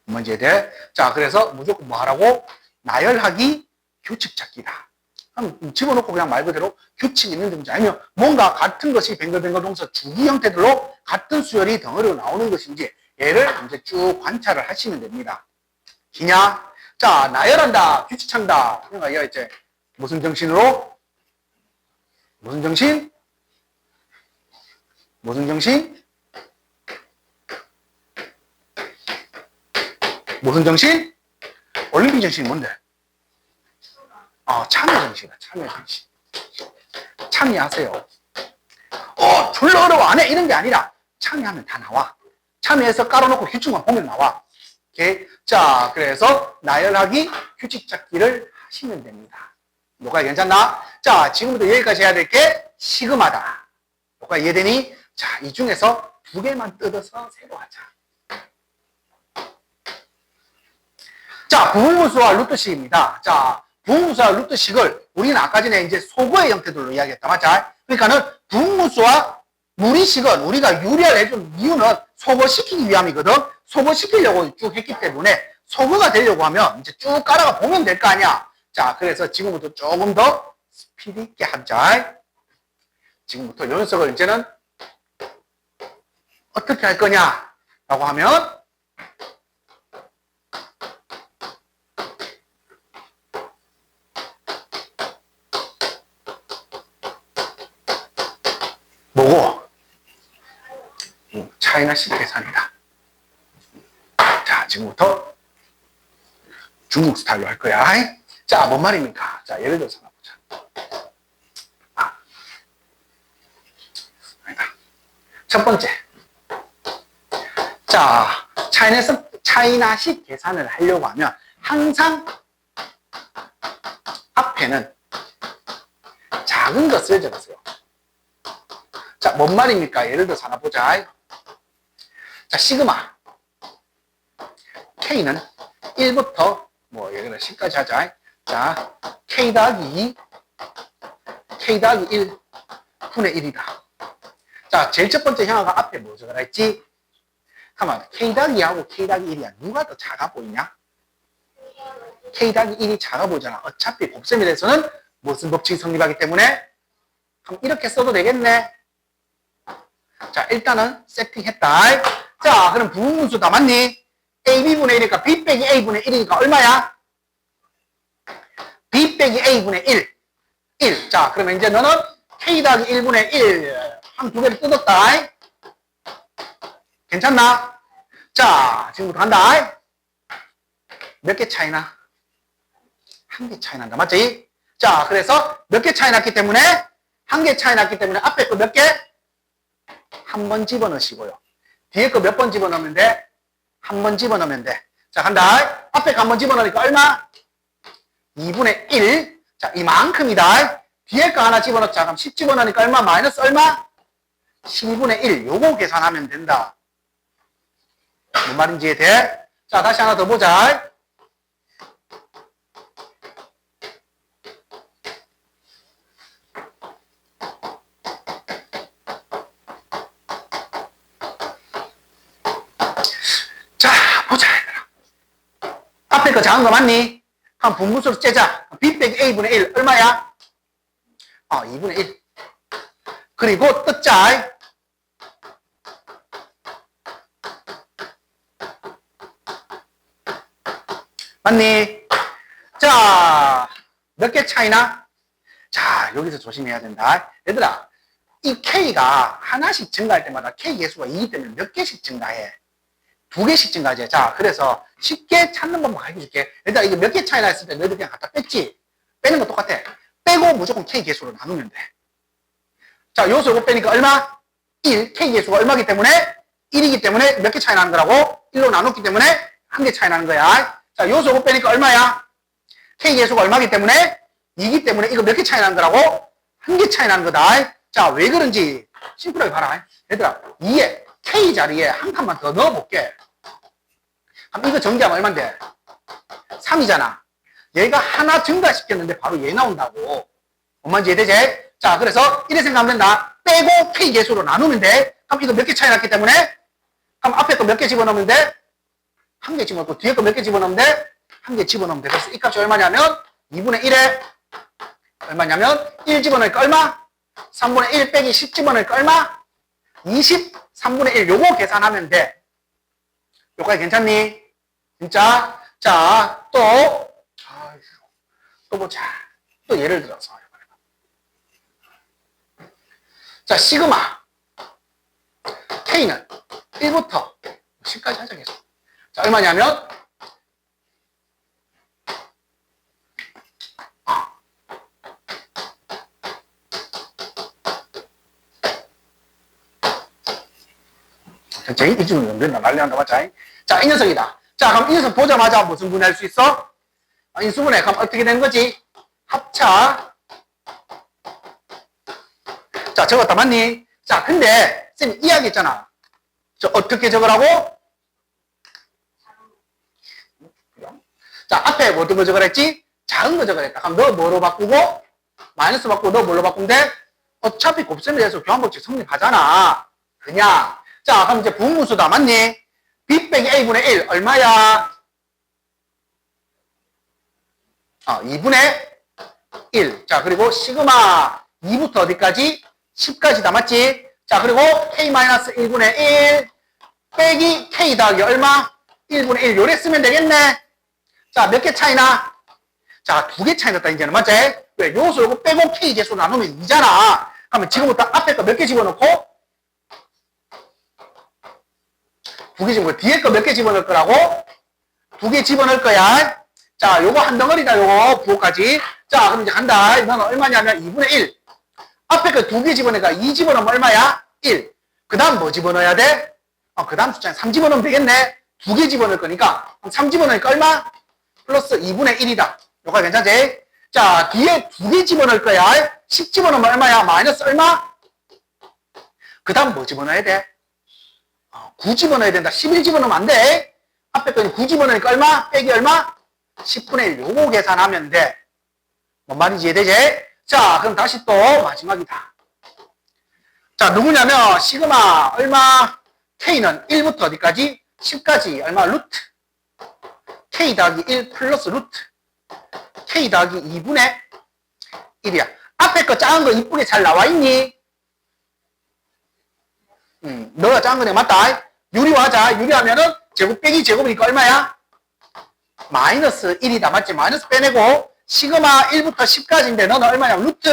뭔지 돼? 자, 그래서 무조건 뭐 하라고? 나열하기, 규칙 찾기다. 그럼 집어넣고 그냥 말 그대로 규칙이 있는 문제 아니면 뭔가 같은 것이 뱅글뱅글 동사 주기 형태들로 같은 수열이 덩어리로 나오는 것인지 얘를 이제 쭉 관찰을 하시면 됩니다. 기냐? 자, 나열한다, 규칙 찾는다. 그러니까 얘가 이제 무슨 정신으로? 무슨 정신? 무슨 정신? 무슨 정신? 올림픽 정신이 뭔데? 참여 정신이다. 참여 정신. 참여하세요. 졸라 어려워 안 해. 이런 게 아니라 참여하면 다 나와. 참여해서 깔아놓고 규칙만 보면 나와. 오케이? 자, 그래서 나열하기, 규칙 찾기를 하시면 됩니다. 뭐가 괜찮나? 자, 지금부터 여기까지 해야 될 게 시그마다. 뭐가 이해되니? 자, 이 중에서 두 개만 뜯어서 새로 하자. 자, 부분분수와 루트식입니다. 자, 부분분수와 루트식을 우리는 아까 전에 이제 소거의 형태들로 이야기했다. 맞자? 그러니까는 부분분수와 무리식은 우리가 유리화를 해준 이유는 소거시키기 위함이거든. 소거시키려고 쭉 했기 때문에 소거가 되려고 하면 이제 쭉 깔아가 보면 될 거 아니야. 자, 그래서 지금부터 조금 더 스피드 있게 하자. 지금부터 연습을 이제는 어떻게 할 거냐? 라고 하면 뭐고? 차이나식 계산이다. 자, 지금부터 중국 스타일로 할 거야. 자, 뭔 말입니까? 자, 예를 들어서 하나 보자. 아니다. 첫 번째. 자, 차이나식 계산을 하려고 하면 항상 앞에는 작은 것을 적으세요. 자, 뭔 말입니까? 예를 들어서 하나 보자. 자, 시그마. K는 1부터 뭐 예를 들어 10까지 하자. 자, K 더하기 2, K 더하기 1 분의 1이다. 자, 제일 첫 번째 형아가 앞에 뭐 적어라 했지? 가만, K 더하기 2하고 K 더하기 1이야. 누가 더 작아 보이냐? K 더하기 1이 작아 보이잖아. 어차피 곱셈에 대해서는 무슨 법칙이 성립하기 때문에 그럼 이렇게 써도 되겠네. 자, 일단은 세팅했다. 자, 그럼 부분분수 다 맞니? AB분의 1이니까 B 빼기 A분의 1이니까 얼마야? B 빼기 A분의 1. 1. 자, 그러면 이제 너는 K 더하기 1분의 1. 한 두 개를 뜯었다. 괜찮나? 자, 지금부터 간다. 몇 개 차이나? 한 개 차이 난다. 맞지? 자, 그래서 몇 개 차이 났기 때문에 한 개 차이 났기 때문에 앞에 거 몇 개? 한 번 집어넣으시고요. 뒤에 거 몇 번 집어넣으면 돼? 한 번 집어넣으면 돼. 자, 간다. 앞에 거 한 번 집어넣으니까 얼마? 2분의 1. 자, 이만큼이다. 뒤에 거 하나 집어넣자. 그럼 10 집어넣으니까 얼마? 마이너스 얼마? 12분의 1. 요거 계산하면 된다. 뭔 말인지 이해돼? 자, 다시 하나 더 보자. 자, 보자, 얘들아. 앞에 거 작은 거 맞니? 그럼 분분수로 째자. B 빼기 A분의 1 얼마야? 2분의 1. 그리고 뜻자. 맞니? 자, 몇 개 차이나? 자, 여기서 조심해야 된다. 얘들아, 이 K가 하나씩 증가할 때마다 K 개수가 2기 때문에 몇 개씩 증가해? 2개씩 증가하지. 자, 그래서 쉽게 찾는 방법 가르쳐줄게. 얘들아, 이거 몇 개 차이나 했을 때 너희들 그냥 갖다 뺐지? 빼는 거 똑같아. 빼고 무조건 K 개수로 나누면 돼. 자, 요소 요거 빼니까 얼마? 1. K 개수가 얼마기 때문에? 1이기 때문에 몇 개 차이 나는 거라고? 1로 나눴기 때문에 한 개 차이 나는 거야. 자, 요소 요거 빼니까 얼마야? K 개수가 얼마기 때문에? 2기 때문에 이거 몇 개 차이 나는 거라고? 한 개 차이 나는 거다. 자, 왜 그런지 심플하게 봐라. 얘들아, 2에 K 자리에 한 칸만 더 넣어볼게. 그럼 이거 전개하면 얼만데? 3이잖아. 얘가 하나 증가시켰는데 바로 얘 나온다고. 뭔 말인지 이해되지? 자, 그래서 이래 생각하면 된다. 빼고 K 개수로 나누면 돼. 그럼 이거 몇 개 차이 났기 때문에? 그럼 앞에 거 몇 개 집어넣으면 돼? 한 개 집어넣고 뒤에 거 몇 개 집어넣으면 돼? 한 개 집어넣으면 돼. 그래서 이 값이 얼마냐면 2분의 1에 얼마냐면 1 집어넣으니까 얼마? 3분의 1 빼기 10 집어넣으니까 얼마? 23분의 1 요거 계산하면 돼. 요까지 괜찮니? 진짜? 자, 또 보자. 또 예를 들어서 자, 시그마 K는 1부터 10까지 하자 계속. 자, 얼마냐면 제 기준으로 연결나 난리 난다 맞자. 자, 이 녀석이다. 자, 그럼 이 녀석 보자마자 무슨 분해할 수 있어? 인수분해. 그럼 어떻게 되는 거지? 합차. 자, 적었다 맞니? 자, 근데 쌤이 이야기했잖아. 저 어떻게 적으라고? 자, 앞에 어떤 거 적으랬지? 작은 거 적으랬다. 그럼 너 뭐로 바꾸고? 마이너스 바꾸고 너 뭘로 바꾸면 돼? 어차피 곱셈에 대해서 교환법칙 성립하잖아. 그냥. 자, 그럼 이제 분분수다 맞니? B 빼기 A분의 1 얼마야? 2분의 1. 자, 그리고 시그마 2부터 어디까지? 10까지 다 맞지? 자, 그리고 K-1분의 1 빼기 K 더하기 얼마? 1분의 1. 요래 쓰면 되겠네. 자, 몇 개 차이나? 자, 2개 차이 났다, 이제는. 맞지? 왜? 요소 요거 빼고 K 개수 나누면 2잖아. 그러면 지금부터 앞에 거 몇 개 집어넣고? 2개 집어넣고, 뒤에 거 몇 개 집어넣을 거라고? 2개 집어넣을 거야. 자, 요거 한 덩어리다, 요거. 부호까지. 자, 그럼 이제 간다. 이거는 얼마냐면 2분의 1. 앞에 거 2개 집어넣으니까 2 집어넣으면 얼마야? 1. 그 다음 뭐 집어넣어야 돼? 그 다음 숫자에 3 집어넣으면 되겠네. 2개 집어넣을 거니까. 3 집어넣으니까 얼마? 플러스 2분의 1이다. 요거 괜찮지? 자, 뒤에 2개 집어넣을 거야. 10 집어넣으면 얼마야? 마이너스 얼마? 그 다음 뭐 집어넣어야 돼? 9 집어넣어야 된다. 11 집어넣으면 안 돼. 앞에 거는 9 집어넣으니까 얼마? 빼기 얼마? 10분의 1. 요거 계산하면 돼. 뭔 말인지 이해되지? 자, 그럼 다시 또 마지막이다. 자, 누구냐면 시그마 얼마? K는 1부터 어디까지? 10까지 얼마? 루트 K 더하기 1 플러스 루트 K 더하기 2분의 1이야. 앞에 거 작은 거 이쁘게 잘 나와 있니? 너가 작은 거네 맞다. 유리하자. 유리하면은 제곱 빼기 제곱이니까 얼마야? 마이너스 1이다. 맞지? 마이너스 빼내고 시그마 1부터 10까지인데 너는 얼마냐? 루트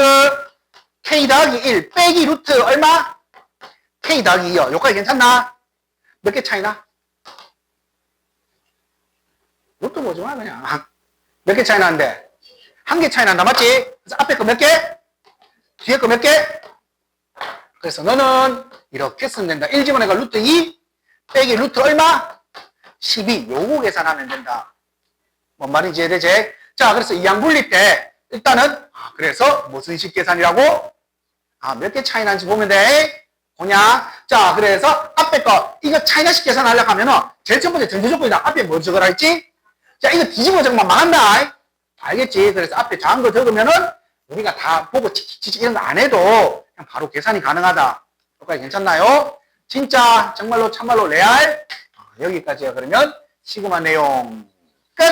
K 더하기 1 빼기 루트 얼마? K 더하기 2요. 여기까지 괜찮나? 몇 개 차이나? 루트 보지 마 그냥. 몇 개 차이 나는데? 한 개 차이 난다. 맞지? 그래서 앞에 거 몇 개? 뒤에 거 몇 개? 그래서 너는 이렇게 쓰면 된다. 1 집어내가 루트 2 빼기 루트 얼마? 12. 요거 계산하면 된다. 뭔 말인지 이해되지? 자, 그래서 이항분리 때 일단은 그래서 무슨 식 계산이라고? 몇 개 차이 나는지 보면 돼. 뭐냐? 자, 그래서 앞에 거 이거 차이나식 계산하려고 하면은 제일 첫 번째 전제 조건이다. 앞에 뭐 적으라 했지? 자, 이거 뒤집어 적으면 망한다. 알겠지? 그래서 앞에 작은 거 적으면은 우리가 다 보고 치치치 이런 거 안 해도 그냥 바로 계산이 가능하다. 여기까지 괜찮나요? 진짜 정말로 참말로 레알 여기까지야. 그러면 시그마 내용 끝.